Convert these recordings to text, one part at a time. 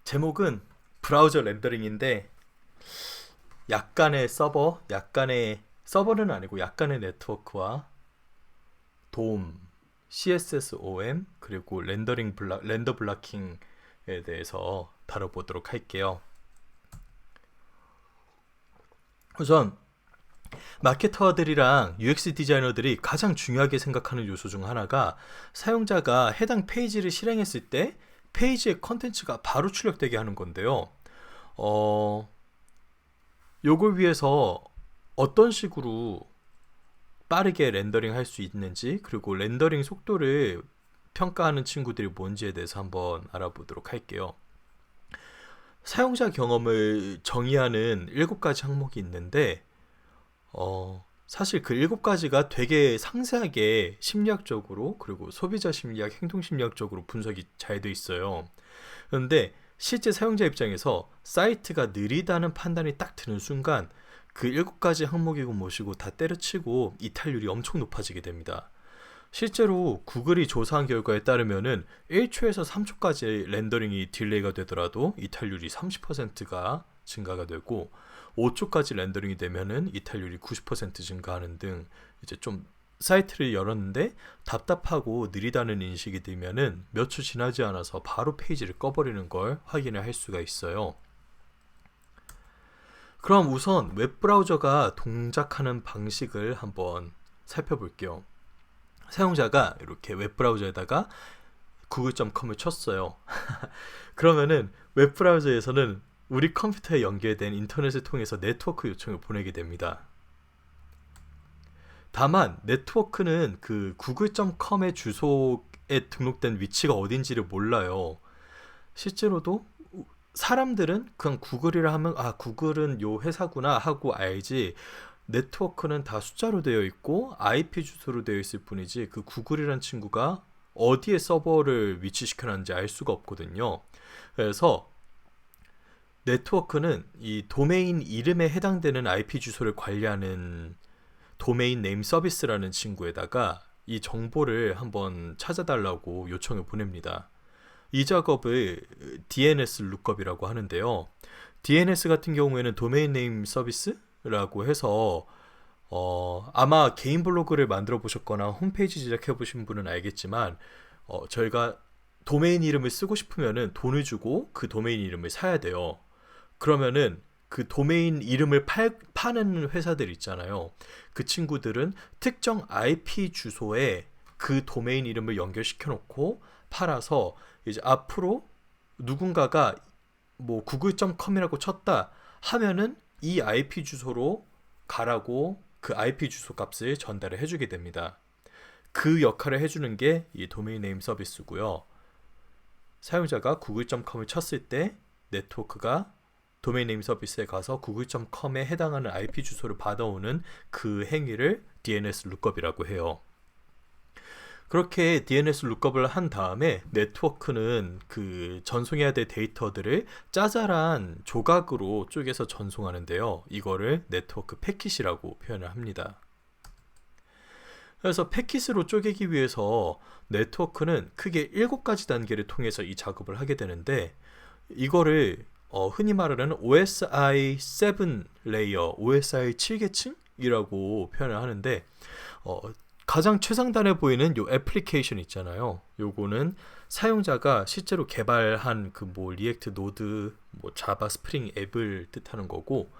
제목은 브라우저 렌더링인데 약간의 서버는 아니고 약간의 네트워크와 도움, CSS/OM 그리고 렌더 블락킹에 대해서 다뤄보도록 할게요. 우선 마케터들이랑 UX 디자이너들이 가장 중요하게 생각하는 요소 중 하나가 사용자가 해당 페이지를 실행했을 때 페이지의 컨텐츠가 바로 출력되게 하는 건데요. 어, 요걸 위해서 어떤 식으로 빠르게 렌더링 할 수 있는지, 그리고 렌더링 속도를 평가하는 친구들이 뭔지에 대해서 한번 알아보도록 할게요. 사용자 경험을 정의하는 7가지 항목이 있는데, 사실 그 7가지가 되게 상세하게 심리학적으로, 그리고 소비자 심리학, 행동 심리학적으로 분석이 잘 돼 있어요. 그런데 실제 사용자 입장에서 사이트가 느리다는 판단이 딱 드는 순간 그 7가지 항목이고 뭐시고 다 때려치고 이탈률이 엄청 높아지게 됩니다. 실제로 구글이 조사한 결과에 따르면은 1초에서 3초까지 렌더링이 딜레이가 되더라도 이탈률이 30%가 증가가 되고 5초까지 렌더링이 되면은 이탈률이 90% 증가하는 등 이제 좀 사이트를 열었는데 답답하고 느리다는 인식이 들면은 몇 초 지나지 않아서 바로 페이지를 꺼버리는 걸 확인을 할 수가 있어요. 그럼 우선 웹브라우저가 동작하는 방식을 한번 살펴볼게요. 사용자가 이렇게 웹브라우저에다가 google.com을 쳤어요. 그러면은 웹브라우저에서는 우리 컴퓨터에 연결된 인터넷을 통해서 네트워크 요청을 보내게 됩니다. 다만 네트워크는 그 google.com의 주소에 등록된 위치가 어딘지를 몰라요. 실제로도 사람들은 그냥 구글이라 하면 구글은 요 회사구나 하고 알지, 네트워크는 다 숫자로 되어 있고 IP 주소로 되어 있을 뿐이지 그 구글이란 친구가 어디에 서버를 위치시켜놨는지 알 수가 없거든요. 그래서 네트워크는 이 도메인 이름에 해당되는 IP 주소를 관리하는 도메인 네임 서비스라는 친구에다가 이 정보를 한번 찾아달라고 요청을 보냅니다. 이 작업을 DNS 룩업이라고 하는데요. DNS 같은 경우에는 도메인 네임 서비스라고 해서 아마 개인 블로그를 만들어 보셨거나 홈페이지 제작해 보신 분은 알겠지만 저희가 도메인 이름을 쓰고 싶으면은 돈을 주고 그 도메인 이름을 사야 돼요. 그러면은 그 도메인 이름을 파는 회사들 있잖아요. 그 친구들은 특정 IP 주소에 그 도메인 이름을 연결시켜 놓고 팔아서 이제 앞으로 누군가가 뭐 google.com이라고 쳤다 하면은 이 IP 주소로 가라고 그 IP 주소 값을 전달을 해주게 됩니다. 그 역할을 해주는 게 이 도메인 네임 서비스고요. 사용자가 google.com을 쳤을 때 네트워크가 도메인 네임 서비스에 가서 google.com에 해당하는 IP 주소를 받아오는 그 행위를 DNS 룩업이라고 해요. 그렇게 DNS 룩업을 한 다음에 네트워크는 그 전송해야 될 데이터들을 짜잘한 조각으로 쪼개서 전송하는데요. 이거를 네트워크 패킷이라고 표현을 합니다. 그래서 패킷으로 쪼개기 위해서 네트워크는 크게 7가지 단계를 통해서 이 작업을 하게 되는데, 이거를 흔히 말하는 OSI 7 레이어, OSI 7계층이라고 표현을 하는데, 가장 최상단에 보이는 요 애플리케이션 있잖아요. 요거는 사용자가 실제로 개발한 그 뭐 리액트 노드, 뭐 자바 스프링 앱을 뜻하는 거고,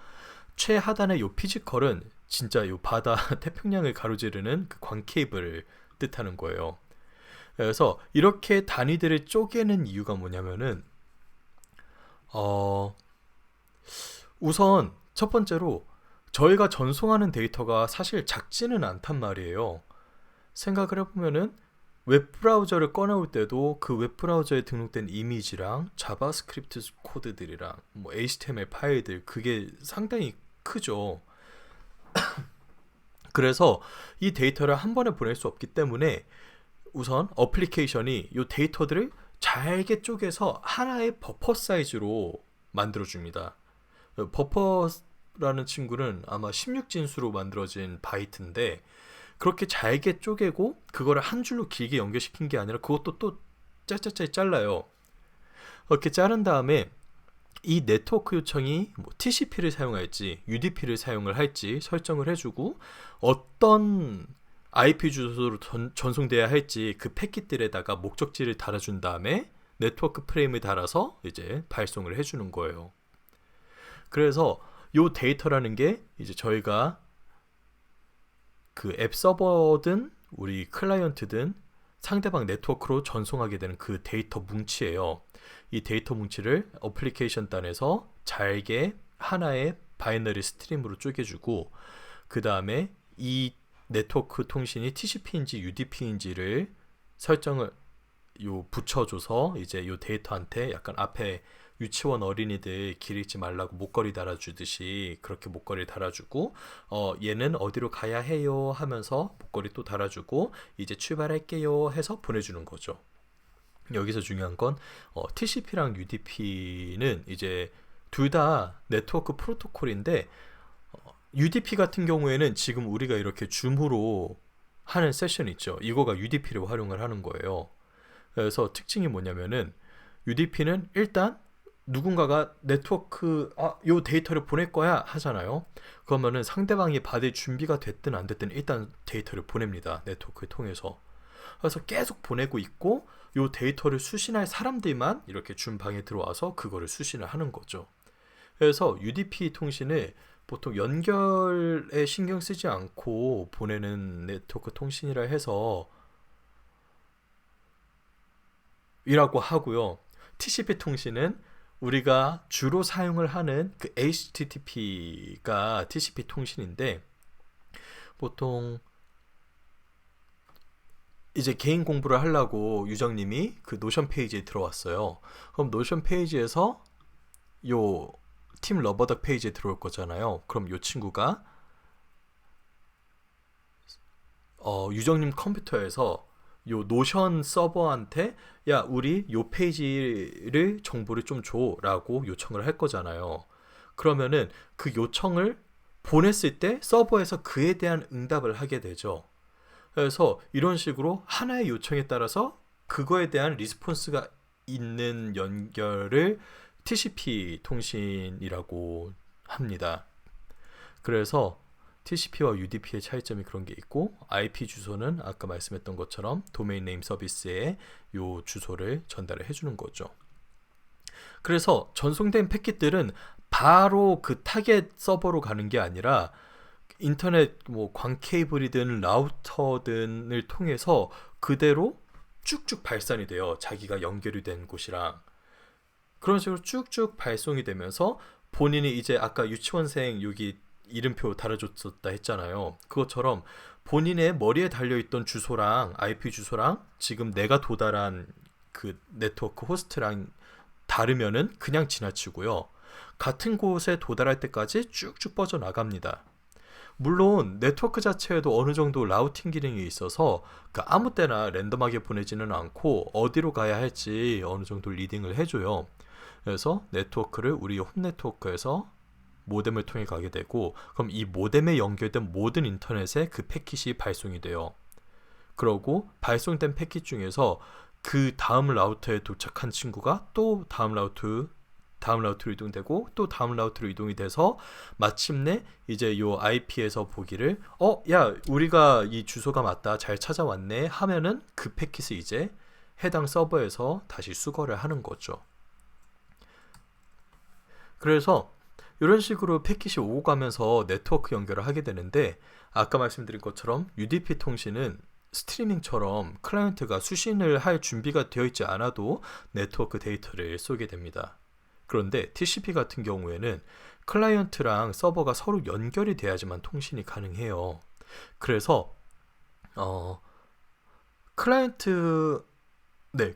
최하단의 요 피지컬은 진짜 요 바다 태평양을 가로지르는 그 광 케이블을 뜻하는 거예요. 그래서 이렇게 단위들을 쪼개는 이유가 뭐냐면은 어 우선 첫 번째로 저희가 전송하는 데이터가 사실 작지는 않단 말이에요. 생각을 해보면은 웹브라우저를 꺼내올 때도 그 웹브라우저에 등록된 이미지랑 자바스크립트 코드들이랑 뭐 HTML 파일들, 그게 상당히 크죠. 그래서 이 데이터를 한 번에 보낼 수 없기 때문에 우선 어플리케이션이 이 데이터들을 잘게 쪼개서 하나의 버퍼 사이즈로 만들어줍니다. 버퍼라는 친구는 아마 16진수로 만들어진 바이트인데, 그렇게 잘게 쪼개고 그거를 한 줄로 길게 연결시킨 게 아니라 그것도 또 짤짤짤 잘라요. 이렇게 자른 다음에 이 네트워크 요청이 뭐 TCP를 사용할지 UDP를 사용을 할지 설정을 해주고 어떤 IP 주소로 전송돼야 할지 그 패킷들에다가 목적지를 달아준 다음에 네트워크 프레임을 달아서 이제 발송을 해주는 거예요. 그래서 요 데이터라는 게 이제 저희가 그 앱 서버든 우리 클라이언트든 상대방 네트워크로 전송하게 되는 그 데이터 뭉치예요. 이 데이터 뭉치를 어플리케이션 단에서 잘게 하나의 바이너리 스트림으로 쪼개주고 그 다음에 이 네트워크 통신이 TCP인지 UDP인지를 설정을 붙여줘서 이제 요 데이터한테 약간 앞에 유치원 어린이들 길 잃지 말라고 목걸이 달아주듯이 그렇게 목걸이 달아주고 얘는 어디로 가야 해요 하면서 목걸이 또 달아주고 이제 출발할게요 해서 보내주는 거죠. 여기서 중요한 건 TCP랑 UDP는 이제 둘 다 네트워크 프로토콜인데 UDP 같은 경우에는 지금 우리가 이렇게 줌으로 하는 세션 있죠. 이거가 UDP를 활용을 하는 거예요. 그래서 특징이 뭐냐면은 UDP는 일단 누군가가 네트워크 요 데이터를 보낼 거야 하잖아요. 그러면은 상대방이 받을 준비가 됐든 안 됐든 일단 데이터를 보냅니다. 네트워크를 통해서. 그래서 계속 보내고 있고 요 데이터를 수신할 사람들만 이렇게 줌 방에 들어와서 그거를 수신을 하는 거죠. 그래서 UDP 통신을 보통 연결에 신경 쓰지 않고 보내는 네트워크 통신이라 해서 이라고 하고요. TCP 통신은 우리가 주로 사용을 하는 그 HTTP가 TCP 통신인데 보통 이제 개인 공부를 하려고 유정님이 그 노션 페이지에 들어왔어요. 그럼 노션 페이지에서 요 팀 러버덕 페이지에 들어올 거잖아요. 그럼 요 친구가 유정님 컴퓨터에서 요 노션 서버한테 야 우리 요 페이지를 정보를 좀 줘라고 요청을 할 거잖아요. 그러면은 그 요청을 보냈을 때 서버에서 그에 대한 응답을 하게 되죠. 그래서 이런 식으로 하나의 요청에 따라서 그거에 대한 리스폰스가 있는 연결을 TCP 통신이라고 합니다. 그래서 TCP와 UDP의 차이점이 그런 게 있고 IP 주소는 아까 말씀했던 것처럼 도메인 네임 서비스에 요 주소를 전달을 해주는 거죠. 그래서 전송된 패킷들은 바로 그 타겟 서버로 가는 게 아니라 인터넷 뭐 광 케이블이든 라우터든을 통해서 그대로 쭉쭉 발산이 돼요. 자기가 연결이 된 곳이랑 그런 식으로 쭉쭉 발송이 되면서 본인이 이제 아까 유치원생 여기 이름표 달아줬었다 했잖아요. 그것처럼 본인의 머리에 달려있던 주소랑 IP 주소랑 지금 내가 도달한 그 네트워크 호스트랑 다르면은 그냥 지나치고요. 같은 곳에 도달할 때까지 쭉쭉 뻗어나갑니다. 물론 네트워크 자체에도 어느 정도 라우팅 기능이 있어서 그 아무 때나 랜덤하게 보내지는 않고 어디로 가야 할지 어느 정도 리딩을 해줘요. 그래서 네트워크를 우리 홈 네트워크에서 모뎀을 통해 가게 되고 그럼 이 모뎀에 연결된 모든 인터넷에 그 패킷이 발송이 돼요. 그러고 발송된 패킷 중에서 그 다음 라우터에 도착한 친구가 또 다음 라우터로 이동되고 또 다음 라우터로 이동이 돼서 마침내 이제 요 IP에서 보기를 야 우리가 이 주소가 맞다 잘 찾아왔네 하면은 그 패킷을 이제 해당 서버에서 다시 수거를 하는 거죠. 그래서 이런 식으로 패킷이 오고 가면서 네트워크 연결을 하게 되는데 아까 말씀드린 것처럼 UDP 통신은 스트리밍처럼 클라이언트가 수신을 할 준비가 되어 있지 않아도 네트워크 데이터를 쏘게 됩니다. 그런데 TCP 같은 경우에는 클라이언트랑 서버가 서로 연결이 돼야지만 통신이 가능해요. 그래서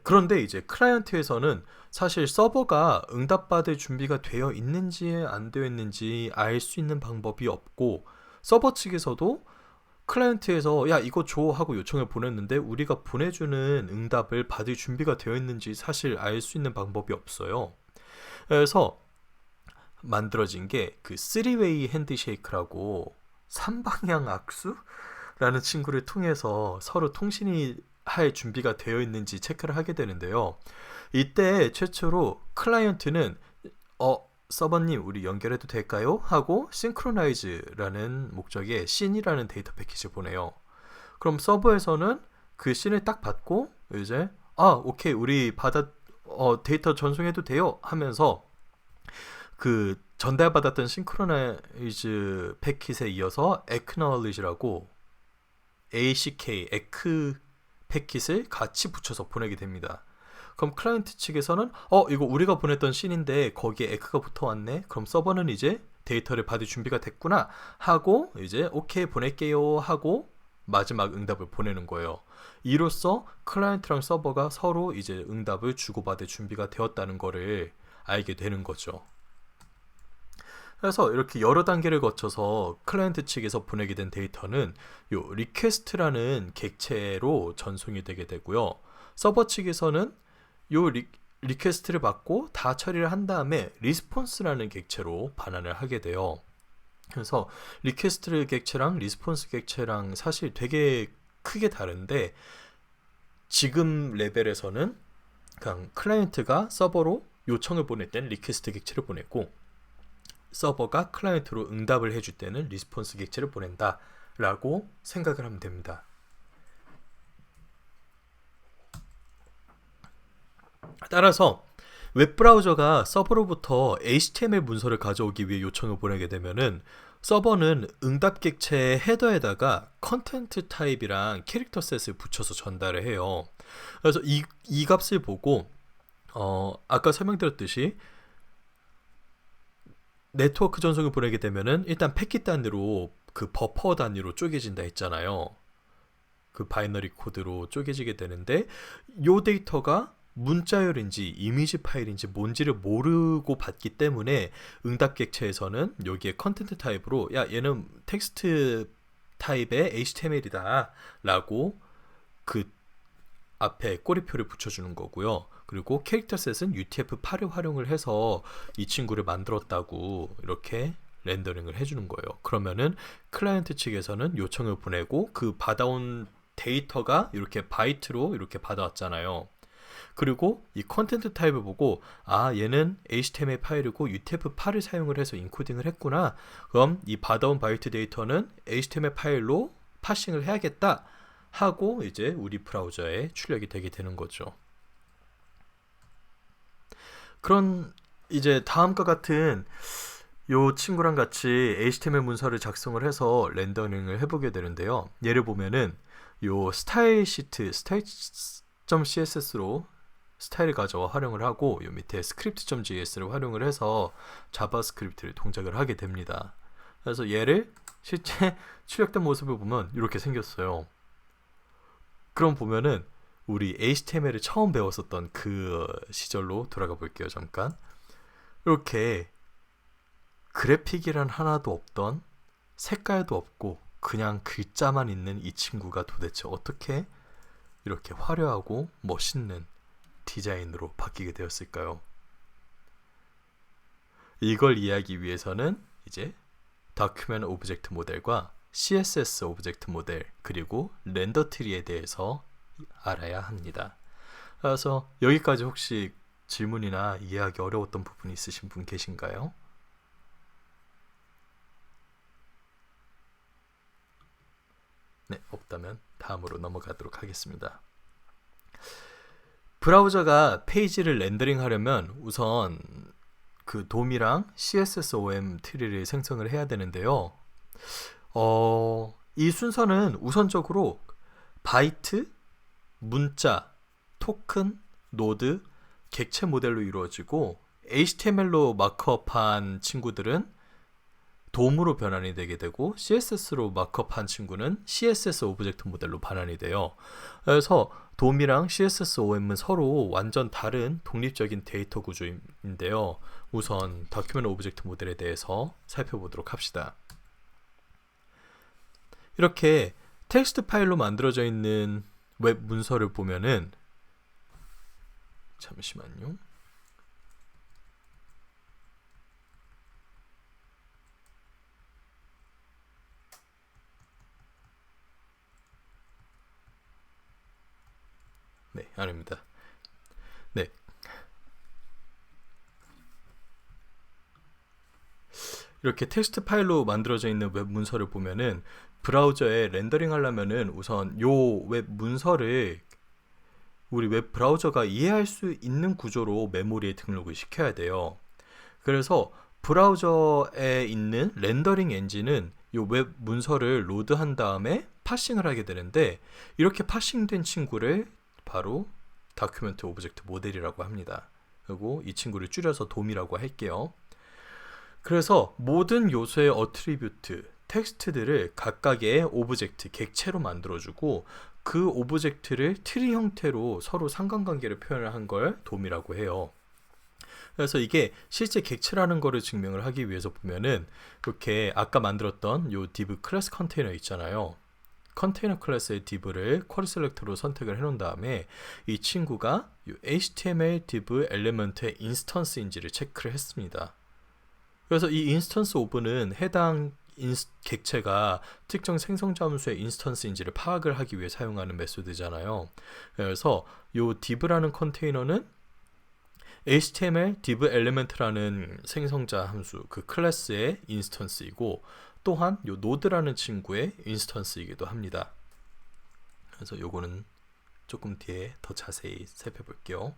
그런데 이제 클라이언트에서는 사실 서버가 응답받을 준비가 되어 있는지 안 되어 있는지 알 수 있는 방법이 없고 서버 측에서도 클라이언트에서 야 이거 줘 하고 요청을 보냈는데 우리가 보내주는 응답을 받을 준비가 되어 있는지 사실 알 수 있는 방법이 없어요. 그래서 만들어진 게 그 3웨이 핸드쉐이크라고 3방향 악수라는 친구를 통해서 서로 통신이 할 준비가 되어 있는지 체크를 하게 되는데요. 이때 최초로 클라이언트는 서버님 우리 연결해도 될까요? 하고 synchronize라는 목적의 씬이라는 데이터 패키지를 보내요. 그럼 서버에서는 그 씬을 딱 받고 이제 오케이 우리 데이터 전송해도 돼요 하면서 그 전달받았던 싱크로나이즈 패킷에 이어서 acknowledge라고 eck 패킷을 같이 붙여서 보내게 됩니다. 그럼 클라이언트 측에서는 이거 우리가 보냈던 씬인데 거기에 에크가 붙어왔네. 그럼 서버는 이제 데이터를 받을 준비가 됐구나 하고 이제 오케이 보낼게요 하고 마지막 응답을 보내는 거예요. 이로써 클라이언트랑 서버가 서로 이제 응답을 주고받을 준비가 되었다는 거를 알게 되는 거죠. 그래서 이렇게 여러 단계를 거쳐서 클라이언트 측에서 보내게 된 데이터는 요 리퀘스트라는 객체로 전송이 되게 되고요. 서버 측에서는 요 리퀘스트를 받고 다 처리를 한 다음에 리스폰스라는 객체로 반환을 하게 돼요. 그래서 리퀘스트 객체랑 리스폰스 객체랑 사실 되게 크게 다른데 지금 레벨에서는 그냥 클라이언트가 서버로 요청을 보낼 때는 리퀘스트 객체를 보냈고 서버가 클라이언트로 응답을 해줄 때는 리스폰스 객체를 보낸다 라고 생각을 하면 됩니다. 따라서 웹브라우저가 서버로부터 HTML 문서를 가져오기 위해 요청을 보내게 되면은 서버는 응답 객체의 헤더에다가 컨텐트 타입이랑 캐릭터 셋을 붙여서 전달을 해요. 그래서 이 값을 보고 아까 설명드렸듯이 네트워크 전송을 보내게 되면은 일단 패킷 단위로 그 버퍼 단위로 쪼개진다 했잖아요. 그 바이너리 코드로 쪼개지게 되는데 요 데이터가 문자열인지 이미지 파일인지 뭔지를 모르고 받기 때문에 응답 객체에서는 여기에 컨텐트 타입으로 얘는 텍스트 타입의 HTML이다 라고 그 앞에 꼬리표를 붙여주는 거고요. 그리고 캐릭터 셋은 UTF-8을 활용을 해서 이 친구를 만들었다고 이렇게 렌더링을 해주는 거예요. 그러면은 클라이언트 측에서는 요청을 보내고 그 받아온 데이터가 이렇게 바이트로 이렇게 받아왔잖아요. 그리고 이 컨텐트 타입을 보고 얘는 HTML 파일이고 UTF-8을 사용을 해서 인코딩을 했구나. 그럼 이 받아온 바이트 데이터는 HTML 파일로 파싱을 해야겠다 하고 이제 우리 브라우저에 출력이 되게 되는 거죠. 그런 이제 다음과 같은 요 친구랑 같이 HTML 문서를 작성을 해서 렌더링을 해보게 되는데요. 예를 보면은 요 스타일 시트 style.css로 스타일을 가져와 활용을 하고 요 밑에 script.js를 활용을 해서 자바스크립트를 동작을 하게 됩니다. 그래서 얘를 실제 출력된 모습을 보면 이렇게 생겼어요. 그럼 보면은 우리 HTML을 처음 배웠었던 그 시절로 돌아가 볼게요. 잠깐. 이렇게 그래픽이란 하나도 없던 색깔도 없고 그냥 글자만 있는 이 친구가 도대체 어떻게 이렇게 화려하고 멋있는 디자인으로 바뀌게 되었을까요? 이걸 이해하기 위해서는 이제 다큐멘트 오브젝트 모델과 CSS 오브젝트 모델 그리고 렌더 트리에 대해서 알아야 합니다. 그래서 여기까지 혹시 질문이나 이해하기 어려웠던 부분이 있으신 분 계신가요? 네, 없다면 다음으로 넘어가도록 하겠습니다. 브라우저가 페이지를 렌더링 하려면 우선 그 돔이랑 CSSOM 트리를 생성을 해야 되는데요. 이 순서는 우선적으로 바이트, 문자, 토큰, 노드, 객체 모델로 이루어지고 HTML로 마크업한 친구들은 돔으로 변환이 되게 되고 CSS로 마크업한 친구는 CSS 오브젝트 모델로 반환이 돼요. 그래서 돔이랑 CSSOM은 서로 완전 다른 독립적인 데이터 구조인데요. 우선 다큐멘트 오브젝트 모델에 대해서 살펴보도록 합시다. 이렇게 텍스트 파일로 만들어져 있는 웹 문서를 보면은 잠시만요. 네, 아닙니다. 네, 이렇게 텍스트 파일로 만들어져 있는 웹 문서를 보면은 브라우저에 렌더링 하려면은 우선 요 웹 문서를 우리 웹 브라우저가 이해할 수 있는 구조로 메모리에 등록을 시켜야 돼요. 그래서 브라우저에 있는 렌더링 엔진은 요 웹 문서를 로드한 다음에 파싱을 하게 되는데, 이렇게 파싱된 친구를 바로 다큐멘트 오브젝트 모델이라고 합니다. 그리고 이 친구를 줄여서 돔이라고 할게요. 그래서 모든 요소의 어트리뷰트, 텍스트들을 각각의 오브젝트, 객체로 만들어주고 그 오브젝트를 트리 형태로 서로 상관관계를 표현을 한 걸 돔이라고 해요. 그래서 이게 실제 객체라는 거를 증명을 하기 위해서 보면은 이렇게 아까 만들었던 요 div 클래스 컨테이너 있잖아요. 컨테이너 클래스의 div를 쿼리 셀렉터로 선택을 해놓은 다음에 이 친구가 요 HTML div 엘리먼트의 인스턴스인지를 체크를 했습니다. 그래서 이 인스턴스 오브는 해당 객체가 특정 생성자 함수의 인스턴스인지를 파악을 하기 위해 사용하는 메소드잖아요. 그래서 요 div라는 컨테이너는 HTML div element라는 생성자 함수 그 클래스의 인스턴스이고, 또한 요 노드라는 친구의 인스턴스이기도 합니다. 그래서 요거는 조금 뒤에 더 자세히 살펴볼게요.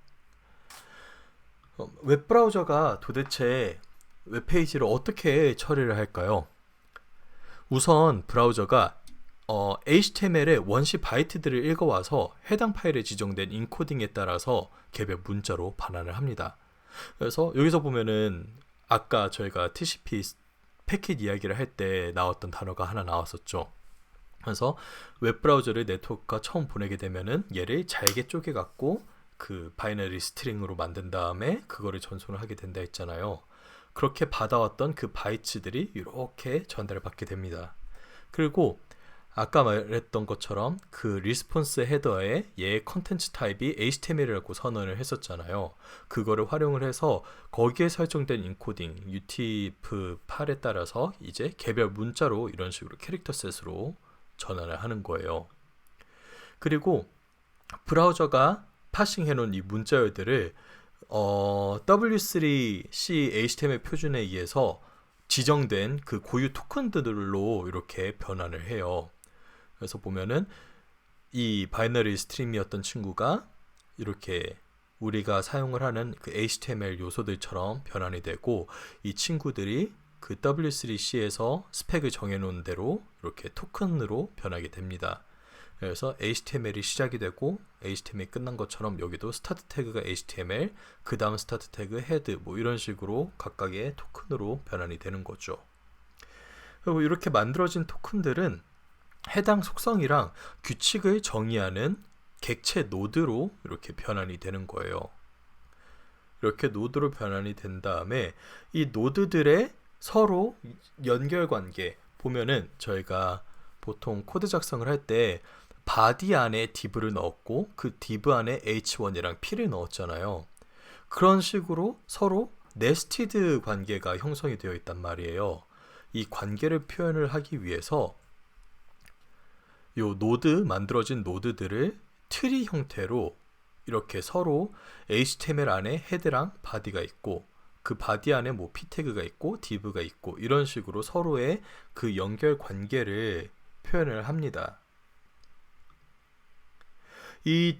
웹브라우저가 도대체 웹페이지를 어떻게 처리를 할까요? 우선 브라우저가 HTML의 원시 바이트들을 읽어와서 해당 파일에 지정된 인코딩에 따라서 개별 문자로 반환을 합니다. 그래서 여기서 보면은 아까 저희가 TCP 패킷 이야기를 할 때 나왔던 단어가 하나 나왔었죠. 그래서 웹브라우저를 네트워크가 처음 보내게 되면은 얘를 잘게 쪼개갖고 그 바이너리 스트링으로 만든 다음에 그거를 전송을 하게 된다 했잖아요. 그렇게 받아왔던 그 바이트들이 이렇게 전달을 받게 됩니다. 그리고 아까 말했던 것처럼 그 리스폰스 헤더에 얘의 컨텐츠 타입이 HTML이라고 선언을 했었잖아요. 그거를 활용을 해서 거기에 설정된 인코딩 UTF-8에 따라서 이제 개별 문자로 이런 식으로 캐릭터 셋으로 전환을 하는 거예요. 그리고 브라우저가 파싱 해놓은 이 문자열들을 W3C HTML 표준에 의해서 지정된 그 고유 토큰들로 이렇게 변환을 해요. 그래서 보면은 이 바이너리 스트림이었던 친구가 이렇게 우리가 사용을 하는 그 HTML 요소들처럼 변환이 되고, 이 친구들이 그 W3C에서 스펙을 정해놓은 대로 이렇게 토큰으로 변하게 됩니다. 그래서 HTML이 시작이 되고 HTML이 끝난 것처럼 여기도 스타트 태그가 HTML, 그 다음 스타트 태그 헤드 뭐 이런 식으로 각각의 토큰으로 변환이 되는 거죠. 그리고 이렇게 만들어진 토큰들은 해당 속성이랑 규칙을 정의하는 객체 노드로 이렇게 변환이 되는 거예요. 이렇게 노드로 변환이 된 다음에 이 노드들의 서로 연결관계 보면은 저희가 보통 코드 작성을 할 때 바디 안에 div를 넣었고 그 div 안에 h1이랑 p를 넣었잖아요. 그런 식으로 서로 네스티드 관계가 형성이 되어 있단 말이에요. 이 관계를 표현을 하기 위해서 요 노드 만들어진 노드들을 트리 형태로 이렇게 서로 HTML 안에 헤드랑 바디가 있고 그 바디 안에 뭐 p 태그가 있고 div가 있고 이런 식으로 서로의 그 연결 관계를 표현을 합니다. 이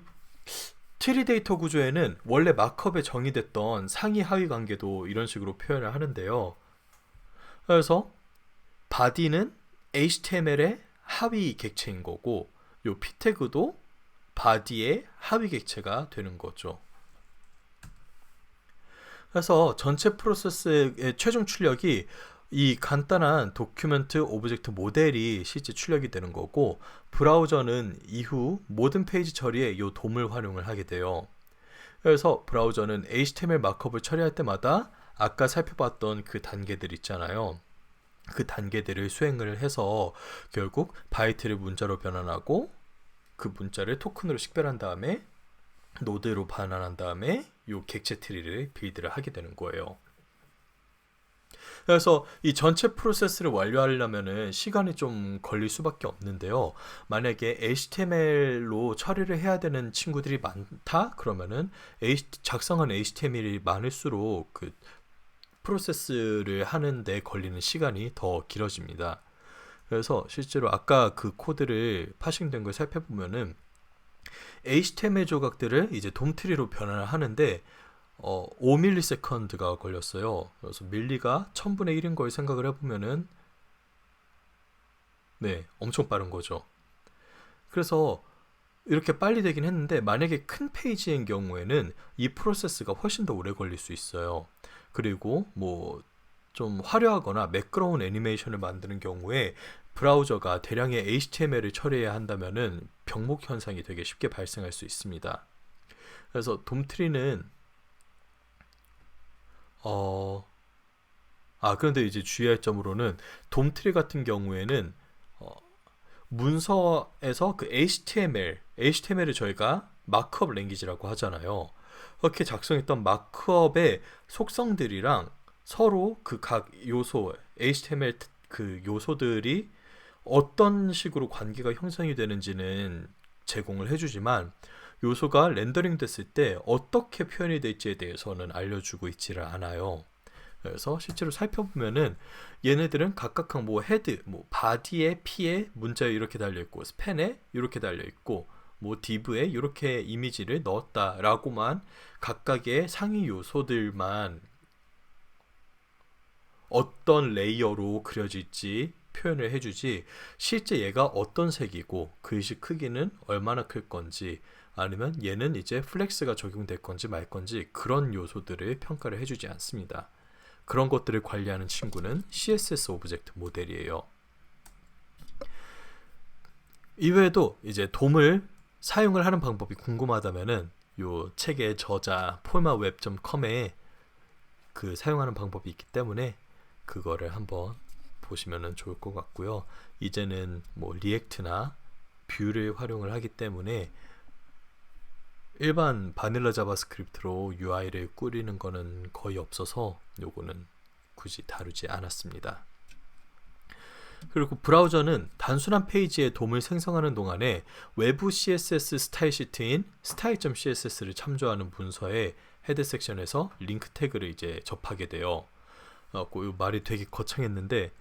트리 데이터 구조에는 원래 마크업에 정의됐던 상위 하위 관계도 이런 식으로 표현을 하는데요. 그래서 바디는 HTML의 하위 객체인 거고 요 p 태그도 바디의 하위 객체가 되는 거죠. 그래서 전체 프로세스의 최종 출력이 이 간단한 도큐멘트 오브젝트 모델이 실제 출력이 되는 거고, 브라우저는 이후 모든 페이지 처리에 이 돔을 활용을 하게 돼요. 그래서 브라우저는 HTML 마크업을 처리할 때마다 아까 살펴봤던 그 단계들 있잖아요. 그 단계들을 수행을 해서 결국 바이트를 문자로 변환하고 그 문자를 토큰으로 식별한 다음에 노드로 반환한 다음에 이 객체 트리를 빌드를 하게 되는 거예요. 그래서 이 전체 프로세스를 완료하려면은 시간이 좀 걸릴 수밖에 없는데요. 만약에 HTML로 처리를 해야 되는 친구들이 많다? 그러면은 작성한 HTML이 많을수록 그 프로세스를 하는데 걸리는 시간이 더 길어집니다. 그래서 실제로 아까 그 코드를 파싱된 걸 살펴보면은 HTML 조각들을 이제 돔트리로 변환을 하는데 5ms가 걸렸어요. 그래서 밀리가 1000분의 1인 걸 생각을 해보면은 네, 엄청 빠른 거죠. 그래서 이렇게 빨리 되긴 했는데 만약에 큰 페이지인 경우에는 이 프로세스가 훨씬 더 오래 걸릴 수 있어요. 그리고 뭐 좀 화려하거나 매끄러운 애니메이션을 만드는 경우에 브라우저가 대량의 HTML을 처리해야 한다면은 병목 현상이 되게 쉽게 발생할 수 있습니다. 그래서 돔트리는 그런데 이제 주의할 점으로는 돔트리 같은 경우에는 어, 문서에서 그 HTML을 저희가 마크업 랭귀지라고 하잖아요. 그렇게 작성했던 마크업의 속성들이랑 서로 그 각 요소, HTML 그 요소들이 어떤 식으로 관계가 형성이 되는지는 제공을 해주지만 요소가 렌더링 됐을 때 어떻게 표현이 될지에 대해서는 알려주고 있지를 않아요. 그래서 실제로 살펴보면은 얘네들은 각각 뭐 헤드, 뭐 바디에 P에 문자에 이렇게 달려있고 스팬에 이렇게 달려있고 뭐 div에 이렇게 이미지를 넣었다라고만 각각의 상위 요소들만 어떤 레이어로 그려질지 표현을 해주지 실제 얘가 어떤 색이고 글씨 크기는 얼마나 클 건지 아니면 얘는 이제 플렉스가 적용될 건지 말 건지 그런 요소들을 평가를 해주지 않습니다. 그런 것들을 관리하는 친구는 CSS 오브젝트 모델이에요. 이외에도 이제 돔을 사용을 하는 방법이 궁금하다면은 요 책의 저자 폴마웹.com에 그 사용하는 방법이 있기 때문에 그거를 한번 보시면은 좋을 것 같고요. 이제는 뭐 리액트나 뷰를 활용을 하기 때문에 일반 바닐라 자바스크립트로 UI를 꾸리는 거는 거의 없어서 요거는 굳이 다루지 않았습니다. 그리고 브라우저는 단순한 페이지에 돔을 생성하는 동안에 외부 CSS 스타일 시트인 style.css를 참조하는 문서의 헤드 섹션에서 링크 태그를 이제 접하게 돼요. 이 말이 되게 거창했는데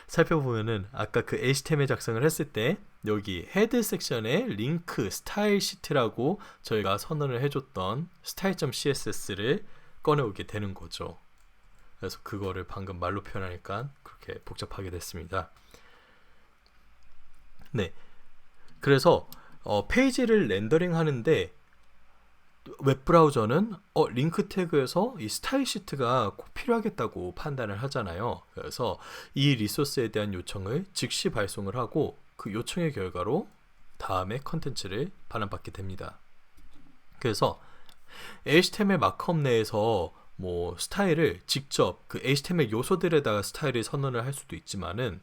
살펴보면은 아까 그 HTML 작성을 했을 때 여기 헤드 섹션에 링크 스타일 시트라고 저희가 선언을 해줬던 style.css를 꺼내오게 되는 거죠. 그래서 그거를 방금 말로 표현하니까 그렇게 복잡하게 됐습니다. 네, 그래서 페이지를 렌더링 하는데 웹브라우저는 링크 태그에서 이 스타일 시트가 꼭 필요하겠다고 판단을 하잖아요. 그래서 이 리소스에 대한 요청을 즉시 발송을 하고 그 요청의 결과로 다음에 컨텐츠를 반환받게 됩니다. 그래서 HTML 마크업 내에서 뭐 스타일을 직접 그 HTML 요소들에다가 스타일을 선언을 할 수도 있지만은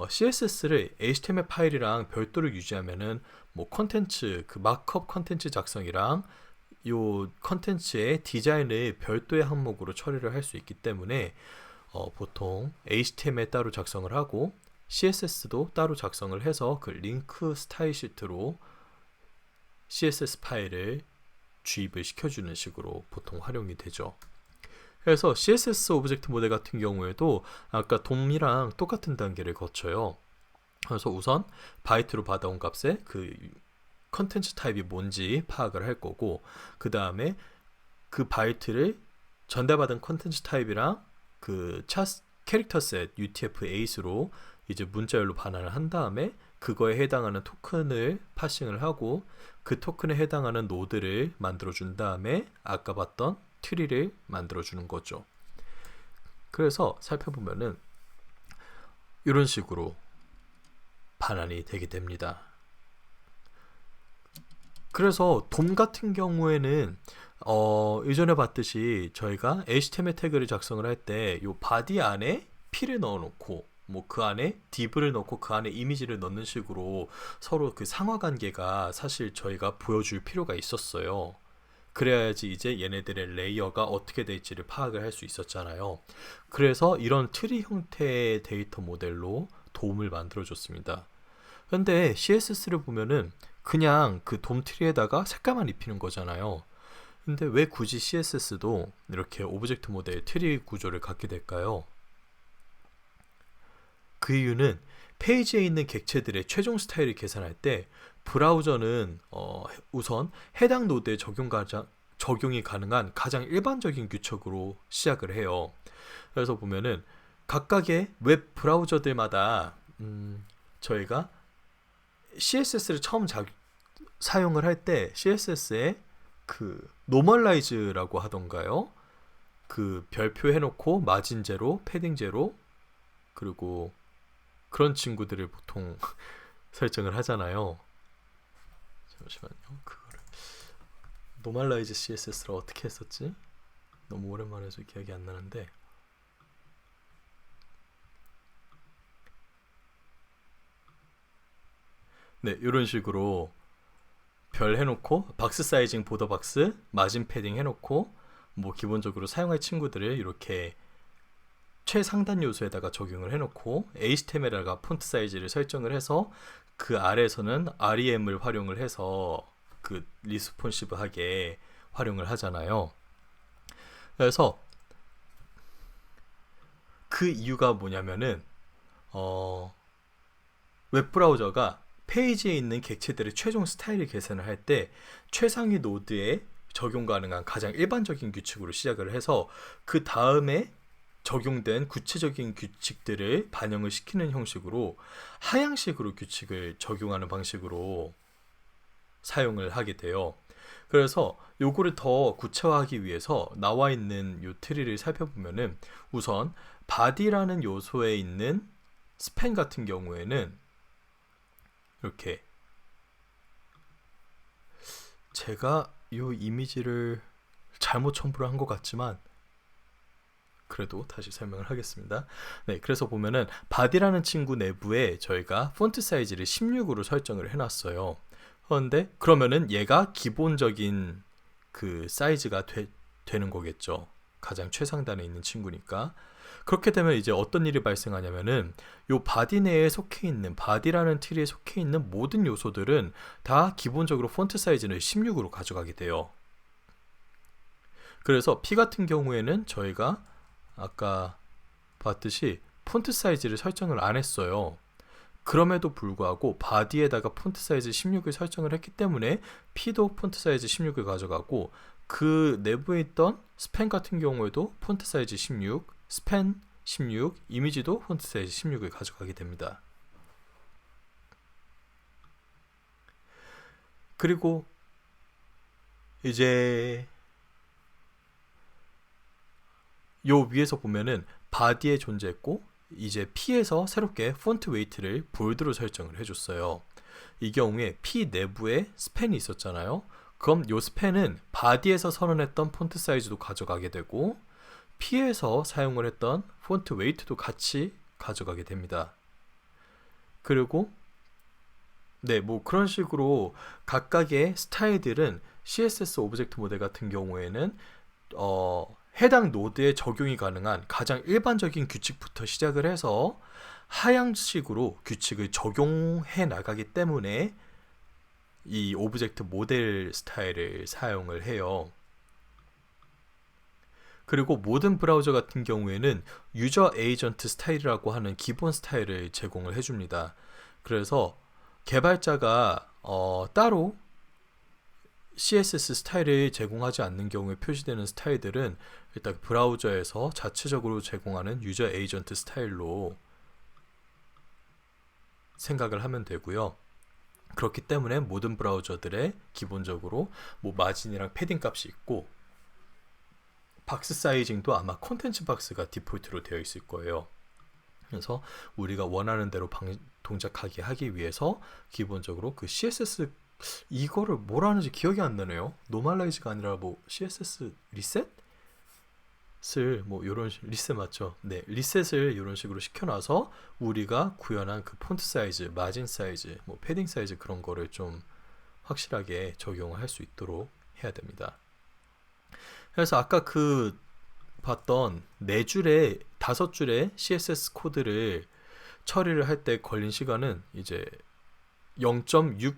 CSS를 HTML 파일이랑 별도로 유지하면은 뭐 컨텐츠 그 마크업 컨텐츠 작성이랑 요 컨텐츠의 디자인을 별도의 항목으로 처리를 할 수 있기 때문에 보통 HTML 따로 작성을 하고 CSS도 따로 작성을 해서 그 링크 스타일 시트로 CSS 파일을 주입을 시켜주는 식으로 보통 활용이 되죠. 그래서 CSS 오브젝트 모델 같은 경우에도 아까 돔이랑 똑같은 단계를 거쳐요. 그래서 우선 바이트로 받아온 값에 그 컨텐츠 타입이 뭔지 파악을 할 거고 그 다음에 그 바이트를 전달받은 컨텐츠 타입이랑 그 캐릭터 셋 UTF-8로 이제 문자열로 반환을 한 다음에 그거에 해당하는 토큰을 파싱을 하고 그 토큰에 해당하는 노드를 만들어 준 다음에 아까 봤던 트리를 만들어 주는 거죠. 그래서 살펴보면은 이런 식으로 반환이 되게 됩니다. 그래서 돔 같은 경우에는 이전에 봤듯이 저희가 HTML 태그를 작성을 할 때 이 바디 안에 P를 넣어놓고 뭐 그 안에 div를 넣고 그 안에 이미지를 넣는 식으로 서로 그 상하 관계가 사실 저희가 보여줄 필요가 있었어요. 그래야지 이제 얘네들의 레이어가 어떻게 될지를 파악을 할 수 있었잖아요. 그래서 이런 트리 형태의 데이터 모델로 돔을 만들어줬습니다. 근데 CSS를 보면은 그냥 그 돔 트리에다가 색깔만 입히는 거잖아요. 근데 왜 굳이 CSS도 이렇게 오브젝트 모델 트리 구조를 갖게 될까요? 그 이유는 페이지에 있는 객체들의 최종 스타일을 계산할 때 브라우저는 우선 해당 노드에 적용이 가능한 가장 일반적인 규칙으로 시작을 해요. 그래서 보면은 각각의 웹 브라우저들마다 저희가 CSS를 처음 사용을 할 때 CSS에 그 노멀라이즈라고 하던가요? 그 별표 해놓고 마진 제로, 패딩 제로, 그리고 그런 친구들을 보통 설정을 하잖아요. 잠시만요. 그거를 노멀라이즈 CSS를 어떻게 했었지? 너무 오랜만에 해서 기억이 안 나는데. 네, 이런 식으로 별 해놓고 박스 사이징 보더 박스 마진 패딩 해놓고 뭐 기본적으로 사용할 친구들을 이렇게 최상단 요소에다가 적용을 해놓고 HTML에다가 폰트 사이즈를 설정을 해서 그 아래에서는 REM을 활용을 해서 그 리스폰시브하게 활용을 하잖아요. 그래서 그 이유가 뭐냐면은 웹브라우저가 페이지에 있는 객체들의 최종 스타일을 계산을 할 때 최상위 노드에 적용 가능한 가장 일반적인 규칙으로 시작을 해서 그 다음에 적용된 구체적인 규칙들을 반영을 시키는 형식으로 하향식으로 규칙을 적용하는 방식으로 사용을 하게 돼요. 그래서 요거를 더 구체화하기 위해서 나와 있는 요 트리를 살펴보면은 우선 body라는 요소에 있는 스팬 같은 경우에는 이렇게 제가 요 이미지를 잘못 첨부를 한 것 같지만 그래도 다시 설명을 하겠습니다. 네, 그래서 보면은 body라는 친구 내부에 저희가 폰트 사이즈를 16으로 설정을 해놨어요. 그런데 그러면은 얘가 기본적인 그 사이즈가 되는 거겠죠. 가장 최상단에 있는 친구니까. 그렇게 되면 이제 어떤 일이 발생하냐면은 요 바디 내에 속해 있는 바디라는 트리에 속해 있는 모든 요소들은 다 기본적으로 폰트 사이즈는 16으로 가져가게 돼요. 그래서 P 같은 경우에는 저희가 아까 봤듯이 폰트 사이즈를 설정을 안 했어요. 그럼에도 불구하고 바디에다가 폰트 사이즈 16을 설정을 했기 때문에 P도 폰트 사이즈 16을 가져가고 그 내부에 있던 스팬 같은 경우에도 폰트 사이즈 16, 스팬 16, 이미지도 폰트 사이즈 16을 가져가게 됩니다. 그리고 이제 요 위에서 보면은 바디에 존재했고 이제 P에서 새롭게 폰트 웨이트를 볼드로 설정을 해줬어요. 이 경우에 P 내부에 스팬이 있었잖아요. 그럼 요 스팬은 바디에서 선언했던 폰트 사이즈도 가져가게 되고 P에서 사용을 했던 폰트 웨이트도 같이 가져가게 됩니다. 그리고 네, 뭐 그런 식으로 각각의 스타일들은 CSS 오브젝트 모델 같은 경우에는 해당 노드에 적용이 가능한 가장 일반적인 규칙부터 시작을 해서 하향식으로 규칙을 적용해 나가기 때문에 이 오브젝트 모델 스타일을 사용을 해요. 그리고 모든 브라우저 같은 경우에는 유저 에이전트 스타일이라고 하는 기본 스타일을 제공을 해줍니다. 그래서 개발자가 따로 CSS 스타일을 제공하지 않는 경우에 표시되는 스타일들은 일단 브라우저에서 자체적으로 제공하는 유저 에이전트 스타일로 생각을 하면 되고요. 그렇기 때문에 모든 브라우저들의 기본적으로 뭐 마진이랑 패딩 값이 있고 박스 사이징도 아마 콘텐츠 박스가 디폴트로 되어 있을 거예요. 그래서 우리가 원하는 대로 동작하게 하기 위해서 기본적으로 그 CSS 이거를 뭐라 하는지 기억이 안 나네요. 노멀라이즈가 아니라 뭐 CSS 리셋을 뭐 요런 리셋 맞죠? 네, 리셋을 이런 식으로 시켜놔서 우리가 구현한 그 폰트 사이즈, 마진 사이즈, 뭐 패딩 사이즈 그런 거를 좀 확실하게 적용할 수 있도록 해야 됩니다. 그래서 아까 그 봤던 4줄에 5줄의 CSS 코드를 처리를 할 때 걸린 시간은 이제 0.6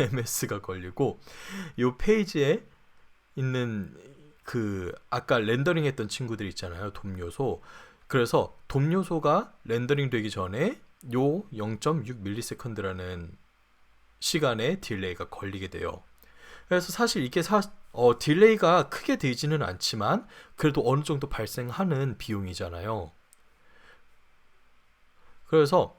MS가 걸리고 이 페이지에 있는 그 아까 렌더링 했던 친구들 있잖아요. 돔 요소. 그래서 돔 요소가 렌더링 되기 전에 요 0.6ms라는 시간의 딜레이가 걸리게 돼요. 그래서 사실 이게 딜레이가 크게 되지는 않지만 그래도 어느 정도 발생하는 비용이잖아요. 그래서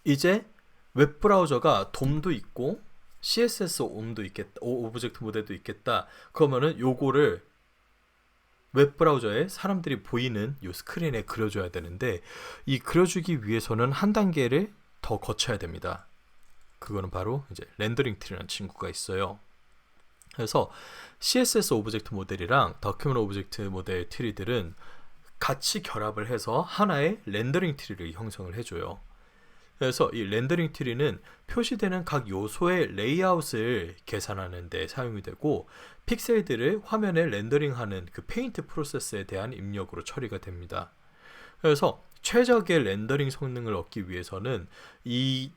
이제 웹브라우저가 돔도 있고 CSS 옴도 있겠다, 오브젝트 모델도 있겠다. 그러면은 요거를 웹브라우저에 사람들이 보이는 요 스크린에 그려줘야 되는데 이 그려주기 위해서는 한 단계를 더 거쳐야 됩니다. 그거는 바로 이제 렌더링 트리라는 친구가 있어요. 그래서 CSS 오브젝트 모델이랑 더큐먼트 오브젝트 모델 트리들은 같이 결합을 해서 하나의 렌더링 트리를 형성을 해줘요. 그래서 이 렌더링 트리는 표시되는 각 요소의 레이아웃을 계산하는 데 사용이 되고 픽셀들을 화면에 렌더링하는 그 페인트 프로세스에 대한 입력으로 처리가 됩니다. 그래서 최적의 렌더링 성능을 얻기 위해서는 이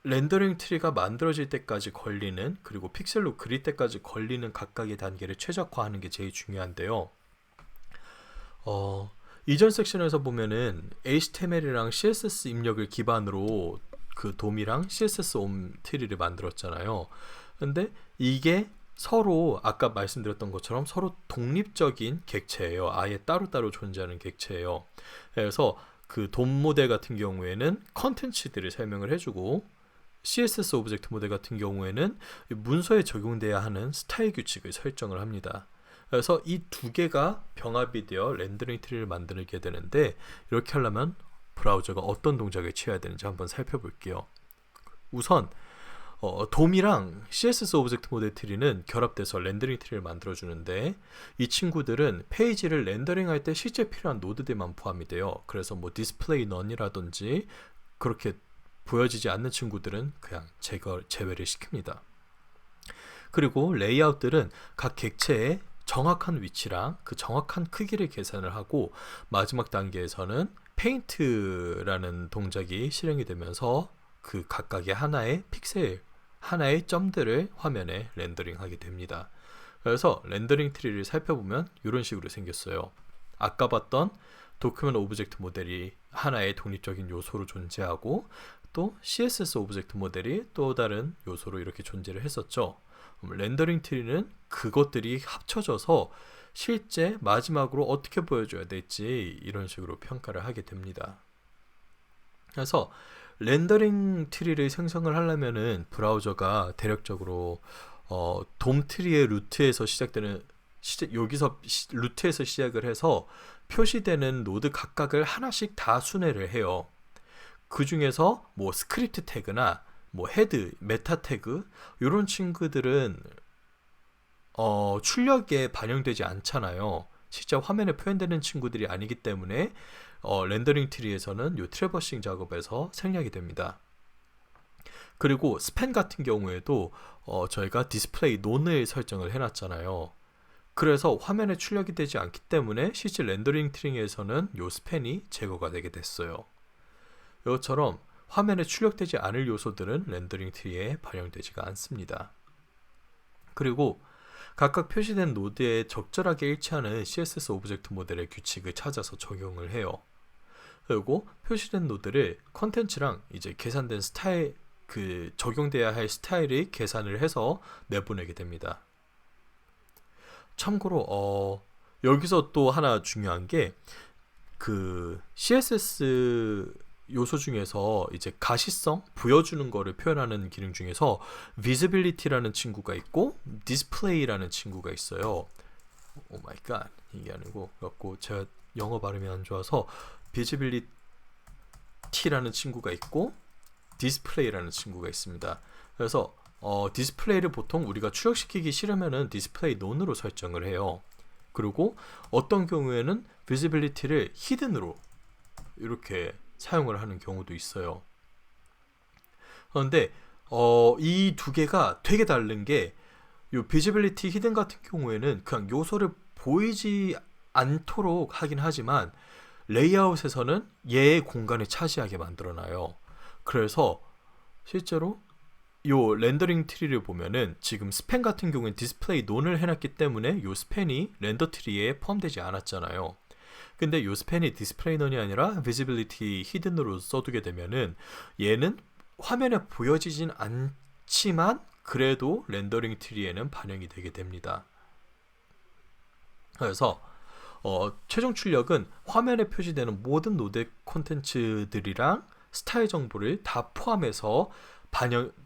렌더링 트리가 만들어질 때까지 걸리는 그리고 픽셀로 그릴 때까지 걸리는 각각의 단계를 최적화하는 게 제일 중요한데요. 이전 섹션에서 보면은 HTML이랑 CSS 입력을 기반으로 그 돔이랑 CSS 옴 트리를 만들었잖아요. 근데 이게 서로 아까 말씀드렸던 것처럼 서로 독립적인 객체예요. 아예 따로따로 존재하는 객체예요. 그래서 그 돔 모델 같은 경우에는 컨텐츠들을 설명을 해주고 CSS 오브젝트 모델 같은 경우에는 문서에 적용돼야 하는 스타일 규칙을 설정을 합니다. 그래서 이 두 개가 병합이 되어 렌더링 트리를 만들게 되는데 이렇게 하려면 브라우저가 어떤 동작을 취해야 되는지 한번 살펴볼게요. 우선 돔이랑 CSS 오브젝트 모델 트리는 결합돼서 렌더링 트리를 만들어주는데 이 친구들은 페이지를 렌더링 할 때 실제 필요한 노드들만 포함이 돼요. 그래서 뭐 디스플레이 넌이라든지 그렇게 보여지지 않는 친구들은 그냥 제외를 시킵니다. 그리고 레이아웃들은 각 객체의 정확한 위치랑 그 정확한 크기를 계산을 하고 마지막 단계에서는 페인트라는 동작이 실행이 되면서 그 각각의 하나의 픽셀, 하나의 점들을 화면에 렌더링하게 됩니다. 그래서 렌더링 트리를 살펴보면 이런 식으로 생겼어요. 아까 봤던 도큐먼트 오브젝트 모델이 하나의 독립적인 요소로 존재하고 또 CSS 오브젝트 모델이 또 다른 요소로 이렇게 존재를 했었죠. 렌더링 트리는 그것들이 합쳐져서 실제 마지막으로 어떻게 보여줘야 될지 이런 식으로 평가를 하게 됩니다. 그래서 렌더링 트리를 생성을 하려면은 브라우저가 대략적으로 돔 트리의 루트에서 시작되는 여기서 루트에서 시작을 해서 표시되는 노드 각각을 하나씩 다 순회를 해요. 그 중에서 뭐 스크립트 태그나 뭐 헤드, 메타 태그 이런 친구들은 출력에 반영되지 않잖아요. 실제 화면에 표현되는 친구들이 아니기 때문에 렌더링 트리에서는 이 트래버싱 작업에서 생략이 됩니다. 그리고 스팬 같은 경우에도 저희가 디스플레이 논을 설정을 해놨잖아요. 그래서 화면에 출력이 되지 않기 때문에 실제 렌더링 트리에서는 이 스팬이 제거가 되게 됐어요. 이것처럼 화면에 출력되지 않을 요소들은 렌더링 트리에 반영되지가 않습니다. 그리고 각각 표시된 노드에 적절하게 일치하는 CSS 오브젝트 모델의 규칙을 찾아서 적용을 해요. 그리고 표시된 노드를 컨텐츠랑 이제 계산된 스타일, 그 적용돼야 할 스타일을 계산을 해서 내보내게 됩니다. 참고로 여기서 또 하나 중요한 게 그 CSS 요소 중에서 이제 가시성, 보여주는 거를 표현하는 기능 중에서 visibility라는 친구가 있고 display라는 친구가 있어요. 오 마이 갓, 이게 아니고 갖고 제가 영어 발음이 안 좋아서 visibility라는 친구가 있고 display라는 친구가 있습니다. 그래서 디스플레이를 보통 우리가 출력시키기 싫으면은 디스플레이 논으로 설정을 해요. 그리고 어떤 경우에는 visibility를 히든으로 이렇게 사용을 하는 경우도 있어요. 그런데 이 두 개가 되게 다른 게 이 비지빌리티 히든 같은 경우에는 그냥 요소를 보이지 않도록 하긴 하지만 레이아웃에서는 얘의 공간을 차지하게 만들어놔요. 그래서 실제로 요 렌더링 트리를 보면은 지금 스팬 같은 경우는 디스플레이 논을 해놨기 때문에 요 스팬이 렌더 트리에 포함되지 않았잖아요. 근데 요 스팬이 디스플레이 논이 아니라 비지빌리티 히든으로 써두게 되면은 얘는 화면에 보여지진 않지만 그래도 렌더링 트리에는 반영이 되게 됩니다. 그래서 최종 출력은 화면에 표시되는 모든 노드 콘텐츠들이랑 스타일 정보를 다 포함해서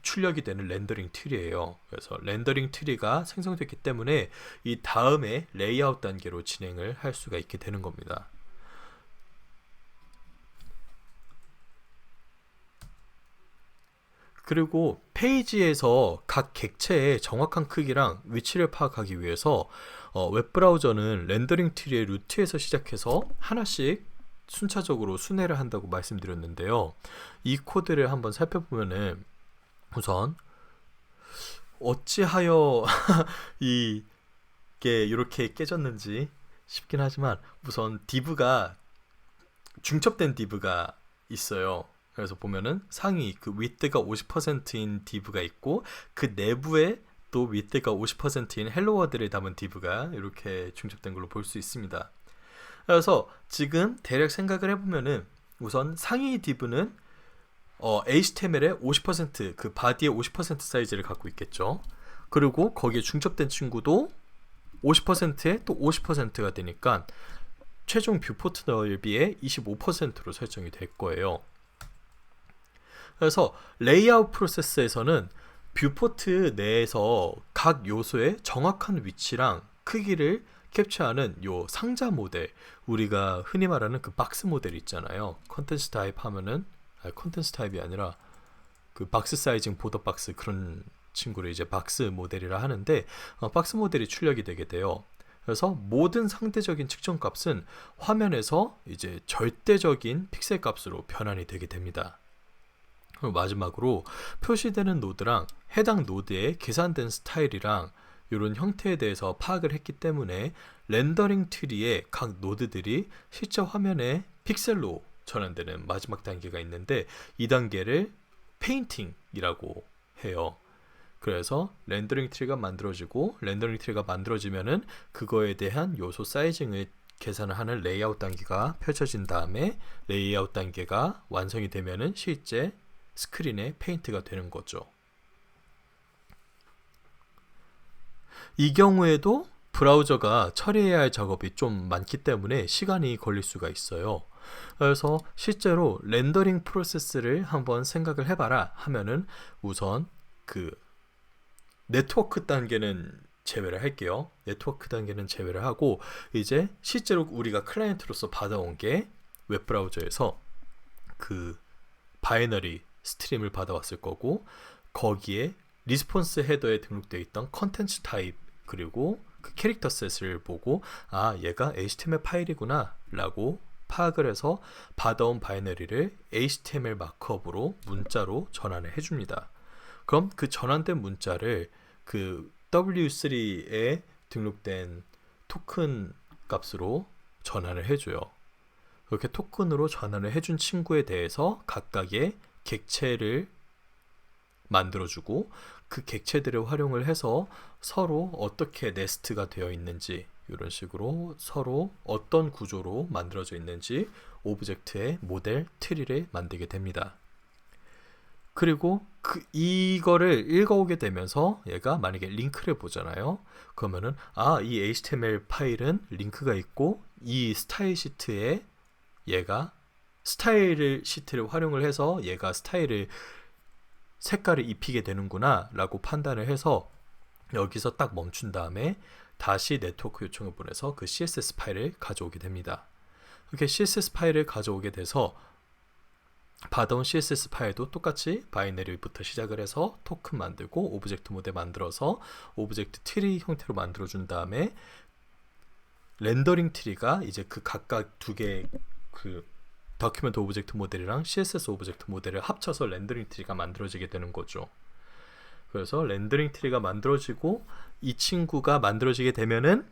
출력이 되는 렌더링 트리예요. 그래서 렌더링 트리가 생성됐기 때문에 이 다음에 레이아웃 단계로 진행을 할 수가 있게 되는 겁니다. 그리고 페이지에서 각 객체의 정확한 크기랑 위치를 파악하기 위해서 웹브라우저는 렌더링 트리의 루트에서 시작해서 하나씩 순차적으로 순회를 한다고 말씀드렸는데요. 이 코드를 한번 살펴보면은 우선 어찌하여 이게 이렇게 깨졌는지 싶긴 하지만 우선 div가 중첩된 div가 있어요. 그래서 보면은 상위 그 width가 50%인 div가 있고 그 내부에 또 width가 50%인 헬로 월드를 담은 div가 이렇게 중첩된 걸로 볼 수 있습니다. 그래서 지금 대략 생각을 해보면은 우선 상위 div는 HTML의 50% 그 바디의 50% 사이즈를 갖고 있겠죠. 그리고 거기에 중첩된 친구도 50%에 또 50%가 되니까 최종 뷰포트 넓이의 25%로 설정이 될 거예요. 그래서 레이아웃 프로세스에서는 뷰포트 내에서 각 요소의 정확한 위치랑 크기를 캡처하는 요 상자 모델, 우리가 흔히 말하는 그 박스 모델 있잖아요. 컨텐츠 타입 하면은 컨텐츠 타입이 아니라 그 박스 사이징 보더 박스, 그런 친구를 이제 박스 모델이라 하는데 박스 모델이 출력이 되게 돼요. 그래서 모든 상대적인 측정 값은 화면에서 이제 절대적인 픽셀 값으로 변환이 되게 됩니다. 그리고 마지막으로 표시되는 노드랑 해당 노드의 계산된 스타일이랑 이런 형태에 대해서 파악을 했기 때문에 렌더링 트리의 각 노드들이 실제 화면에 픽셀로 전환되는 마지막 단계가 있는데 이 단계를 페인팅이라고 해요. 그래서 렌더링 트리가 만들어지고 렌더링 트리가 만들어지면은 그거에 대한 요소 사이징을 계산을 하는 레이아웃 단계가 펼쳐진 다음에 레이아웃 단계가 완성이 되면은 실제 스크린에 페인트가 되는 거죠. 이 경우에도 브라우저가 처리해야 할 작업이 좀 많기 때문에 시간이 걸릴 수가 있어요. 그래서 실제로 렌더링 프로세스를 한번 생각을 해봐라 하면은 우선 그 네트워크 단계는 제외를 할게요. 네트워크 단계는 제외를 하고 이제 실제로 우리가 클라이언트로서 받아온 게 웹브라우저에서 그 바이너리 스트림을 받아왔을 거고 거기에 리스폰스 헤더에 등록되어 있던 컨텐츠 타입 그리고 그 캐릭터 셋을 보고 아 얘가 HTML 파일이구나 라고 파악을 해서 받아온 바이너리를 HTML 마크업으로 문자로 전환을 해줍니다. 그럼 그 전환된 문자를 그 W3에 등록된 토큰 값으로 전환을 해줘요. 그렇게 토큰으로 전환을 해준 친구에 대해서 각각의 객체를 만들어주고 그 객체들을 활용을 해서 서로 어떻게 네스트가 되어 있는지 이런 식으로 서로 어떤 구조로 만들어져 있는지 오브젝트의 모델 트리를 만들게 됩니다. 그리고 이거를 읽어오게 되면서 얘가 만약에 링크를 보잖아요. 그러면은 이 HTML 파일은 링크가 있고 이 스타일 시트에 얘가 스타일 시트를 활용을 해서 얘가 스타일을 색깔을 입히게 되는구나 라고 판단을 해서 여기서 딱 멈춘 다음에 다시 네트워크 요청을 보내서 그 CSS 파일을 가져오게 됩니다. 이렇게 CSS 파일을 가져오게 돼서 받아온 CSS 파일도 똑같이 바이너리부터 시작을 해서 토큰 만들고 오브젝트 모델 만들어서 오브젝트 트리 형태로 만들어준 다음에 렌더링 트리가 이제 그 각각 두 개의 그 다큐멘트 오브젝트 모델이랑 CSS 오브젝트 모델을 합쳐서 렌더링 트리가 만들어지게 되는 거죠. 그래서 렌더링 트리가 만들어지고 이 친구가 만들어지게 되면은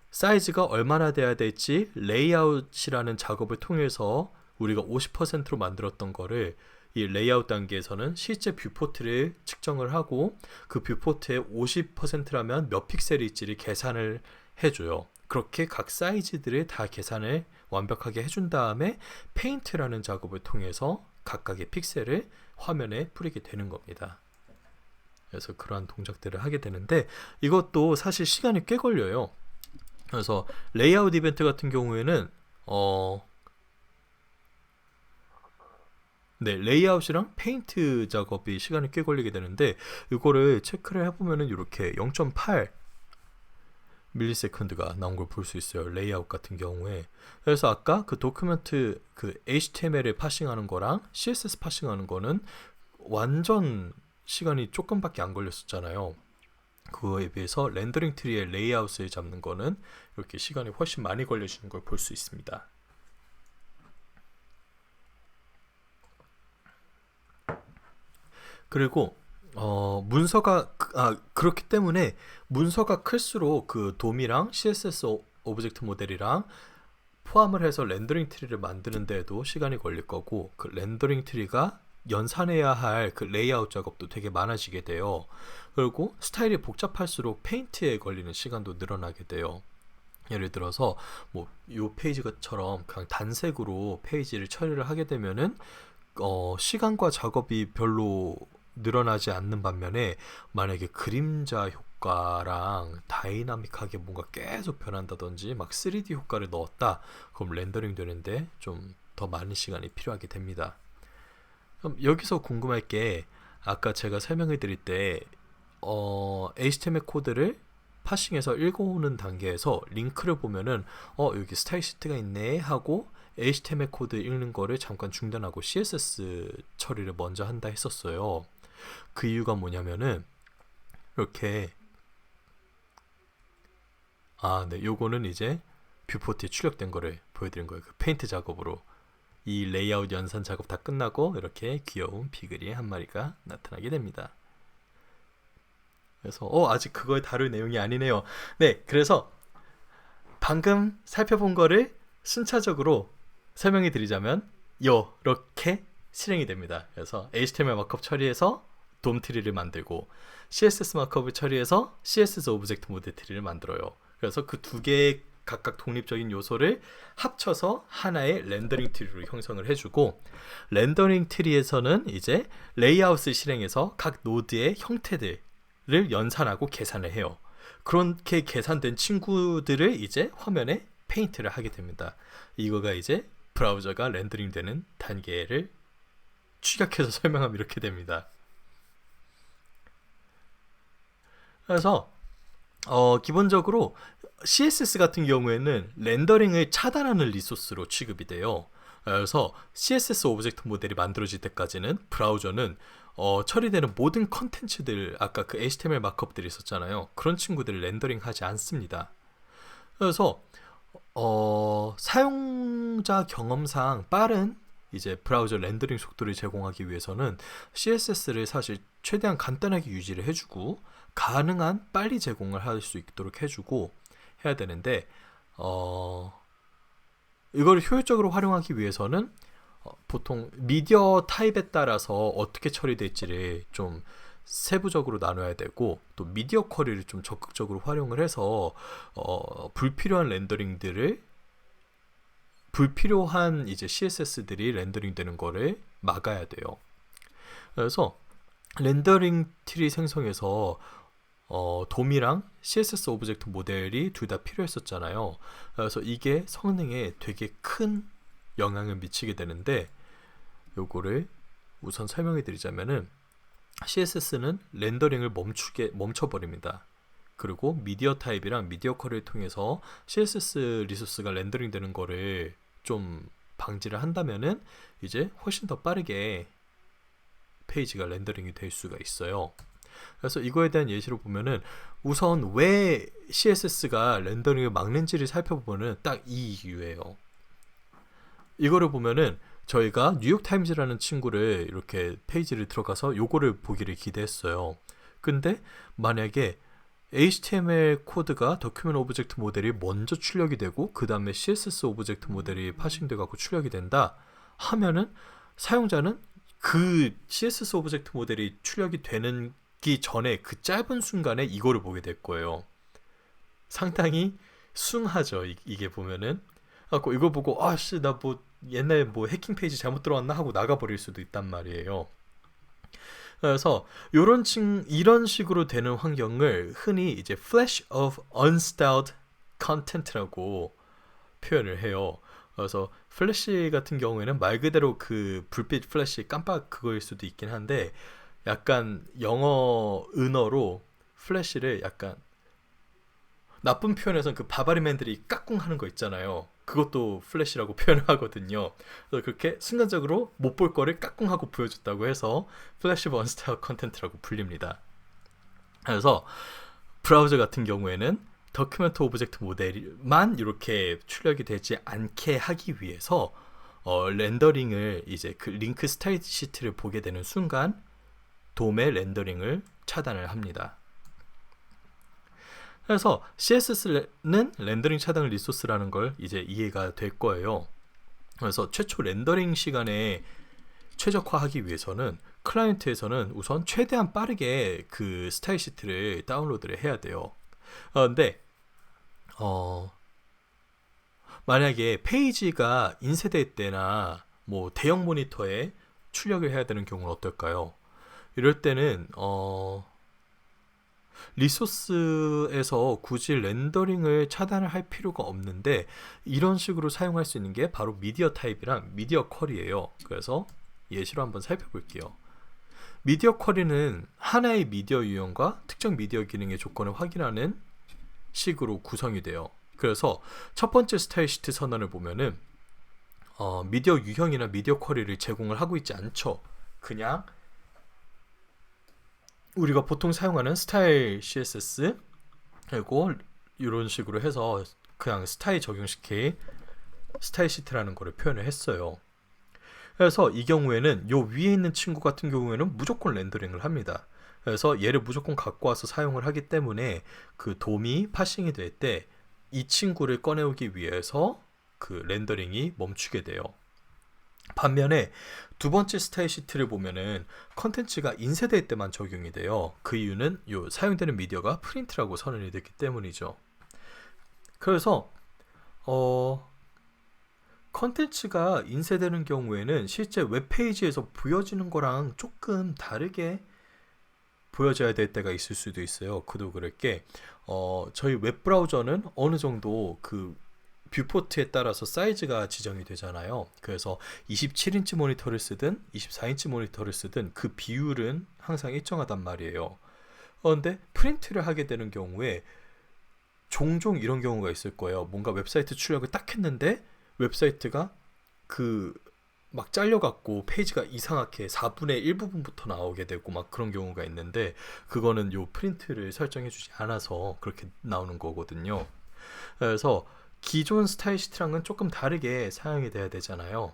사이즈가 얼마나 돼야 될지 레이아웃이라는 작업을 통해서 우리가 50%로 만들었던 거를 이 레이아웃 단계에서는 실제 뷰포트를 측정을 하고 그 뷰포트의 50%라면 몇 픽셀이 있지를 계산을 해줘요. 그렇게 각 사이즈들을 다 계산을 완벽하게 해준 다음에 페인트라는 작업을 통해서 각각의 픽셀을 화면에 뿌리게 되는 겁니다. 그래서 그러한 동작들을 하게 되는데 이것도 사실 시간이 꽤 걸려요. 그래서 레이아웃 이벤트 같은 경우에는 레이아웃이랑 페인트 작업이 시간이 꽤 걸리게 되는데 이거를 체크를 해보면은 이렇게 0.8 밀리세컨드가 나온 걸 볼 수 있어요. 레이아웃 같은 경우에. 그래서 아까 그 도큐멘트 그 HTML을 파싱하는 거랑 CSS 파싱하는 거는 완전 시간이 조금밖에 안 걸렸었잖아요. 그거에 비해서 렌더링 트리의 레이아웃을 잡는 거는 이렇게 시간이 훨씬 많이 걸려지는 걸 볼 수 있습니다. 그리고 문서가 그렇기 때문에 문서가 클수록 그 돔이랑 CSS 오브젝트 모델이랑 포함을 해서 렌더링 트리를 만드는 데에도 시간이 걸릴 거고 그 렌더링 트리가 연산해야 할 그 레이아웃 작업도 되게 많아지게 돼요. 그리고 스타일이 복잡할수록 페인트에 걸리는 시간도 늘어나게 돼요. 예를 들어서 뭐 이 페이지처럼 그냥 단색으로 페이지를 처리를 하게 되면은 시간과 작업이 별로 늘어나지 않는 반면에 만약에 그림자 효과랑 다이나믹하게 뭔가 계속 변한다든지 막 3D 효과를 넣었다 그럼 렌더링 되는데 좀 더 많은 시간이 필요하게 됩니다. 그럼 여기서 궁금할 게 아까 제가 설명해 드릴 때 HTML 코드를 파싱해서 읽어오는 단계에서 링크를 보면은 여기 스타일 시트가 있네 하고 HTML 코드 읽는 거를 잠깐 중단하고 CSS 처리를 먼저 한다 했었어요. 그 이유가 뭐냐면은 이렇게 요거는 이제 뷰포트에 출력된 거를 보여드린 거예요. 그 페인트 작업으로 이 레이아웃 연산 작업 다 끝나고 이렇게 귀여운 비글이 한 마리가 나타나게 됩니다. 그래서 아직 그걸 다룰 내용이 아니네요. 네, 그래서 방금 살펴본 거를 순차적으로 설명해 드리자면 이렇게 실행이 됩니다. 그래서 HTML 마크업 처리해서 돔 트리를 만들고 CSS 마크업을 처리해서 CSS 오브젝트 모델 트리를 만들어요. 그래서 그 두 개의 각각 독립적인 요소를 합쳐서 하나의 렌더링 트리로 형성을 해주고 렌더링 트리에서는 이제 레이아웃을 실행해서 각 노드의 형태들을 연산하고 계산을 해요. 그렇게 계산된 친구들을 이제 화면에 페인트를 하게 됩니다. 이거가 이제 브라우저가 렌더링 되는 단계를 축약해서 설명하면 이렇게 됩니다. 그래서 기본적으로 CSS 같은 경우에는 렌더링을 차단하는 리소스로 취급이 돼요. 그래서 CSS 오브젝트 모델이 만들어질 때까지는 브라우저는 처리되는 모든 컨텐츠들 아까 그 HTML 마크업들이 있었잖아요. 그런 친구들을 렌더링 하지 않습니다. 그래서 사용자 경험상 빠른 이제 브라우저 렌더링 속도를 제공하기 위해서는 CSS를 사실 최대한 간단하게 유지를 해주고 가능한 빨리 제공을 할 수 있도록 해주고 해야 되는데 이걸 효율적으로 활용하기 위해서는 보통 미디어 타입에 따라서 어떻게 처리될지를 좀 세부적으로 나눠야 되고 또 미디어 쿼리를 좀 적극적으로 활용을 해서 불필요한 렌더링들을 불필요한 이제 CSS들이 렌더링 되는 거를 막아야 돼요. 그래서 렌더링 트리 생성에서 돔이랑 CSS 오브젝트 모델이 둘 다 필요했었잖아요. 그래서 이게 성능에 되게 큰 영향을 미치게 되는데 요거를 우선 설명해 드리자면은 CSS는 렌더링을 멈춰버립니다. 그리고 미디어 타입이랑 미디어 쿼리를 통해서 CSS 리소스가 렌더링 되는 거를 좀 방지를 한다면은 이제 훨씬 더 빠르게 페이지가 렌더링이 될 수가 있어요. 그래서 이거에 대한 예시로 보면은 우선 왜 CSS가 렌더링을 막는지를 살펴보면은 딱 이 이유예요. 이거를 보면은 저희가 뉴욕타임즈라는 친구를 이렇게 페이지를 들어가서 요거를 보기를 기대했어요. 근데 만약에 HTML 코드가 도큐ment 오브젝트 모델이 먼저 출력이 되고 그 다음에 CSS 오브젝트 모델이 파싱돼 갖고 출력이 된다 하면은 사용자는 그 CSS 오브젝트 모델이 출력이 되는 기 전에 그 짧은 순간에 이거를 보게 될 거예요. 상당히 숭하죠. 이게 보면은 갖고 이거 보고 아씨 나 뭐 옛날에 뭐 해킹 페이지 잘못 들어왔나 하고 나가버릴 수도 있단 말이에요. 그래서 이런 식으로 되는 환경을 흔히 이제 flash of unstyled content라고 표현을 해요. 그래서 플래시 같은 경우에는 말 그대로 그 불빛 플래시 깜빡 그거일 수도 있긴 한데 약간 영어 은어로 플래시를 약간 나쁜 표현에서는 그 바바리맨들이 까꿍 하는 거 있잖아요. 그것도 플래시라고 표현을 하거든요. 그래서 그렇게 순간적으로 못 볼 거를 까꿍하고 보여줬다고 해서 플래시 오브 언스타일드 컨텐츠라고 불립니다. 그래서 브라우저 같은 경우에는 더큐멘트 오브젝트 모델만 이렇게 출력이 되지 않게 하기 위해서 렌더링을 이제 그 링크 스타일 시트를 보게 되는 순간 돔의 렌더링을 차단을 합니다. 그래서 CSS는 렌더링 차단 리소스라는 걸 이제 이해가 될 거예요. 그래서 최초 렌더링 시간에 최적화하기 위해서는 클라이언트에서는 우선 최대한 빠르게 그 스타일 시트를 다운로드를 해야 돼요. 근데 만약에 페이지가 인쇄될 때나 뭐 대형 모니터에 출력을 해야 되는 경우는 어떨까요? 이럴 때는 리소스에서 굳이 렌더링을 차단을 할 필요가 없는데 이런 식으로 사용할 수 있는 게 바로 미디어 타입이랑 미디어 쿼리예요. 그래서 예시로 한번 살펴볼게요. 미디어 쿼리는 하나의 미디어 유형과 특정 미디어 기능의 조건을 확인하는 식으로 구성이 돼요. 그래서 첫 번째 스타일 시트 선언을 보면은 미디어 유형이나 미디어 쿼리를 제공을 하고 있지 않죠. 그냥 우리가 보통 사용하는 스타일 CSS 그리고 이런 식으로 해서 그냥 스타일 적용시킨 스타일 시트라는 거를 표현을 했어요. 그래서 이 경우에는 요 위에 있는 친구 같은 경우에는 무조건 렌더링을 합니다. 그래서 얘를 무조건 갖고 와서 사용을 하기 때문에 그 돔이 파싱이 될 때 이 친구를 꺼내오기 위해서 그 렌더링이 멈추게 돼요. 반면에 두 번째 스타일 시트를 보면은 컨텐츠가 인쇄될 때만 적용이 돼요. 그 이유는 요 사용되는 미디어가 프린트라고 선언이 됐기 때문이죠. 그래서 컨텐츠가 인쇄되는 경우에는 실제 웹페이지에서 보여지는 거랑 조금 다르게 보여져야 될 때가 있을 수도 있어요. 그도 그럴 게 저희 웹브라우저는 어느 정도 그 뷰포트에 따라서 사이즈가 지정이 되잖아요. 그래서 27인치 모니터를 쓰든 24인치 모니터를 쓰든 그 비율은 항상 일정하단 말이에요. 그런데 프린트를 하게 되는 경우에 종종 이런 경우가 있을 거예요. 뭔가 웹사이트 출력을 딱 했는데 웹사이트가 그 막 잘려갖고 페이지가 이상하게 4분의 1 부분부터 나오게 되고 막 그런 경우가 있는데 그거는 요 프린트를 설정해주지 않아서 그렇게 나오는 거거든요. 그래서 기존 스타일 시트랑은 조금 다르게 사용이 돼야 되잖아요.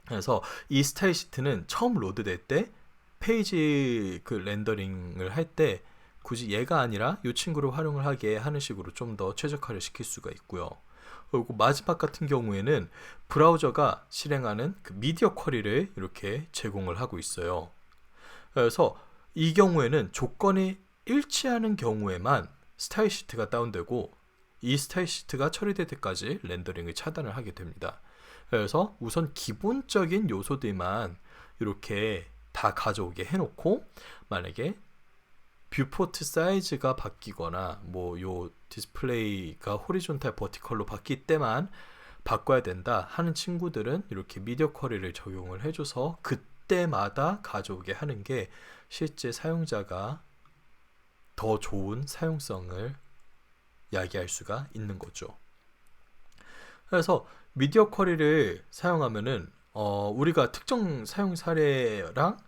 그래서 이 스타일 시트는 처음 로드될 때 페이지 그 렌더링을 할 때 굳이 얘가 아니라 이 친구를 활용을 하게 하는 식으로 좀 더 최적화를 시킬 수가 있고요. 그리고 마지막 같은 경우에는 브라우저가 실행하는 그 미디어 쿼리를 이렇게 제공을 하고 있어요. 그래서 이 경우에는 조건이 일치하는 경우에만 스타일 시트가 다운되고 이 스타일 시트가 처리될 때까지 렌더링을 차단을 하게 됩니다. 그래서 우선 기본적인 요소들만 이렇게 다 가져오게 해놓고 만약에 뷰포트 사이즈가 바뀌거나 뭐 요 디스플레이가 호리존탈 버티컬로 바뀔 때만 바꿔야 된다 하는 친구들은 이렇게 미디어 쿼리를 적용을 해줘서 그때마다 가져오게 하는 게 실제 사용자가 더 좋은 사용성을 야기할 수가 있는 거죠. 그래서 미디어 쿼리를 사용하면은 우리가 특정 사용 사례랑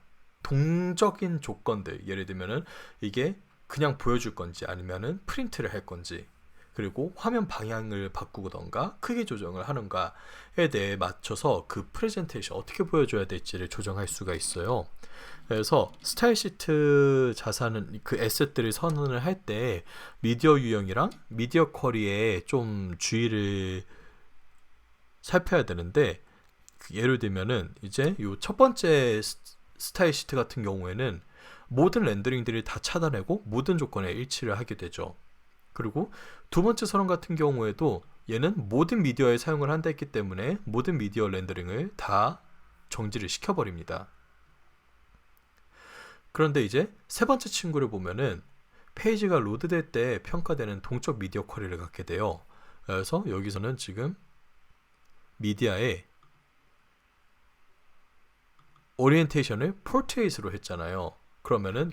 동적인 조건들, 예를 들면은 이게 그냥 보여줄 건지 아니면은 프린트를 할 건지, 그리고 화면 방향을 바꾸던가 크기 조정을 하는가에 대해 맞춰서 그 프레젠테이션 어떻게 보여줘야 될지를 조정할 수가 있어요. 그래서 스타일 시트 자산은 그 에셋들을 선언을 할 때 미디어 유형이랑 미디어 쿼리에 좀 주의를 살펴야 되는데 예를 들면은 이제 요 첫 번째 스타일 시트 같은 경우에는 모든 렌더링들이 다 차단하고 모든 조건에 일치를 하게 되죠. 그리고 두 번째 선언 같은 경우에도 얘는 모든 미디어에 사용을 한다 했기 때문에 모든 미디어 렌더링을 다 정지를 시켜버립니다. 그런데 이제 세 번째 친구를 보면은 페이지가 로드될 때 평가되는 동적 미디어 쿼리를 갖게 돼요. 그래서 여기서는 지금 미디어의 오리엔테이션을 포트레이트로 했잖아요. 그러면은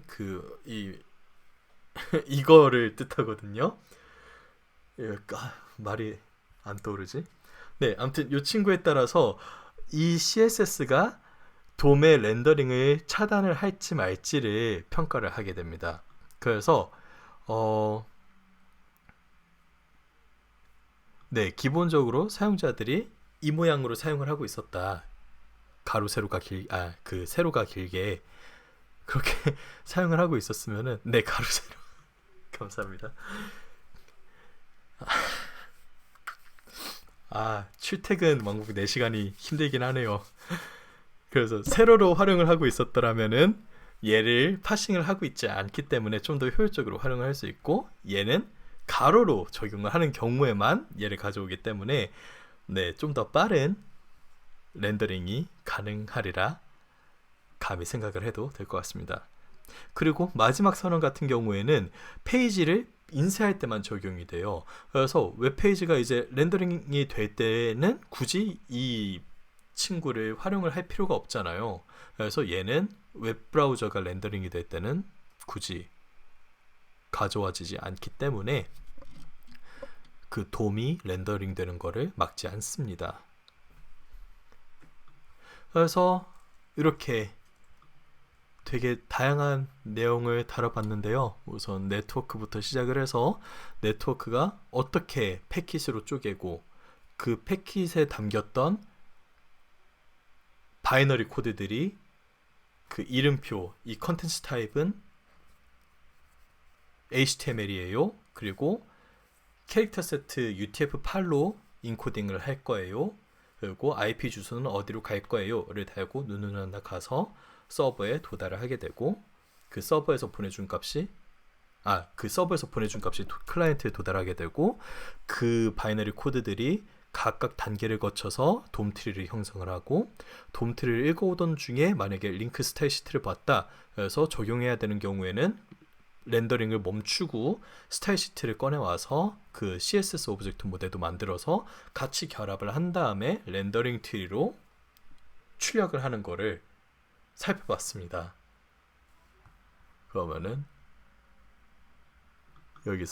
이거를 뜻하거든요. 말이 안 떠오르지? 네, 아무튼 이 친구에 따라서 이 CSS가 돔의 렌더링을 차단을 할지 말지를 평가를 하게 됩니다. 그래서 네, 기본적으로 사용자들이 이 모양으로 사용을 하고 있었다. 가로 세로가 그 세로가 길게 그렇게 사용을 하고 있었으면은 네, 가로 세로 감사합니다. 출퇴근 왕복 4시간이 힘들긴 하네요. 그래서 세로로 활용을 하고 있었더라면은 얘를 파싱을 하고 있지 않기 때문에 좀 더 효율적으로 활용을 할 수 있고, 얘는 가로로 적용을 하는 경우에만 얘를 가져오기 때문에 네, 좀 더 빠른 렌더링이 가능하리라 감히 생각을 해도 될 것 같습니다. 그리고 마지막 선언 같은 경우에는 페이지를 인쇄할 때만 적용이 돼요. 그래서 웹페이지가 이제 렌더링이 될 때는 굳이 이 친구를 활용을 할 필요가 없잖아요. 그래서 얘는 웹브라우저가 렌더링이 될 때는 굳이 가져와지지 않기 때문에 그 돔이 렌더링 되는 거를 막지 않습니다. 그래서 이렇게 되게 다양한 내용을 다뤄봤는데요. 우선 네트워크부터 시작을 해서 네트워크가 어떻게 패킷으로 쪼개고 그 패킷에 담겼던 바이너리 코드들이 그 이름표, 이 컨텐츠 타입은 HTML이에요. 그리고 캐릭터 세트 UTF-8로 인코딩을 할 거예요. 그리고 IP 주소는 어디로 갈 거예요?를 달고 누누나 가서 서버에 도달을 하게 되고, 그 서버에서 보내준 값이 클라이언트에 도달하게 되고, 그 바이너리 코드들이 각각 단계를 거쳐서 돔 트리를 형성을 하고, 돔 트리를 읽어오던 중에 만약에 링크 스타일 시트를 봤다, 그래서 적용해야 되는 경우에는 렌더링을 멈추고 스타일 시트를 꺼내와서 그 CSS 오브젝트 모델도 만들어서 같이 결합을 한 다음에 렌더링 트리로 출력을 하는 거를 살펴봤습니다. 그러면은 여기서